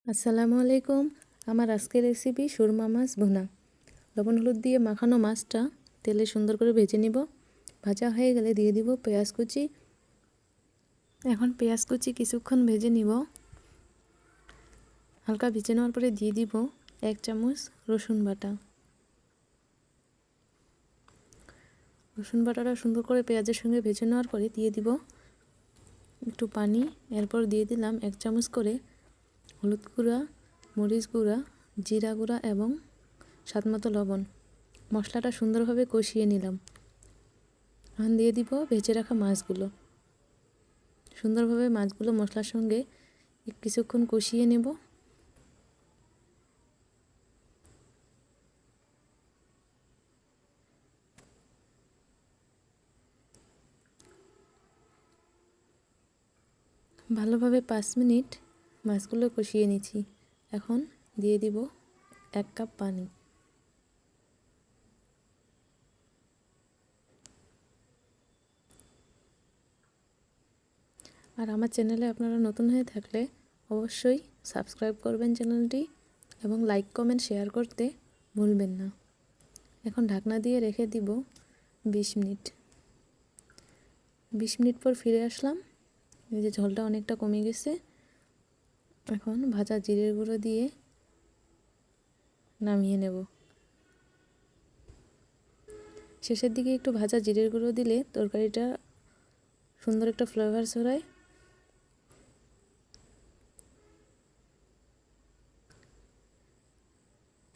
আসসালামু আলাইকুম। আমার আজকের রেসিপি সুরমা মাছ ভুনা। লবণ হলুদ দিয়ে মাখানো মাছটা তেলে সুন্দর করে ভেজে নিব। ভাজা হয়ে গেলে দিয়ে দিব পেঁয়াজ কুচি। এখন পেঁয়াজ কুচি কিছুক্ষণ ভেজে নিব। হালকা ভেজে নেওয়ার পরে দিয়ে দিব 1 চামচ রসুন বাটা। রসুন বাটাটা সুন্দর করে পেঁয়াজের সঙ্গে ভেজে নেওয়ার পরে দিয়ে দিব একটু পানি। এরপর দিয়ে দিলাম 1 চামচ করে হলুদ গুঁড়া, মরিচ গুঁড়া, জিরা গুঁড়া এবং স্বাদমতো লবণ। মশলাটা সুন্দরভাবে কষিয়ে নিলাম। এখন দিয়ে দিব ভেজে রাখা মাছগুলো। সুন্দরভাবে মাছগুলো মশলার সঙ্গে কিছুক্ষণ কষিয়ে নেব। ভালোভাবে 5 মিনিট মাছগুলো কষিয়ে নিচ্ছি। এখন দিয়ে দিব 1 কাপ পানি। আর আমার চ্যানেলে আপনারা নতুন হয়ে থাকলে অবশ্যই সাবস্ক্রাইব করবেন চ্যানেলটি এবং লাইক কমেন্ট শেয়ার করতে ভুলবেন না। এখন ঢাকনা দিয়ে রেখে দিব 20 মিনিট। 20 মিনিট পর ফিরে আসলাম। এই যে ঝোলটা অনেকটা কমে গেছে। এখন ভাজা জিরের গুঁড়ো দিয়ে নামিয়ে নেব। শেষের দিকে একটু ভাজা জিরের গুঁড়ো দিলে তরকারিটা সুন্দর একটা ফ্লেভার ছড়ায়।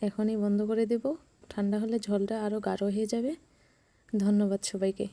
এখনই বন্ধ করে দেব। ঠান্ডা হলে ঝোলটা আরও গাঢ় হয়ে যাবে। ধন্যবাদ সবাইকে।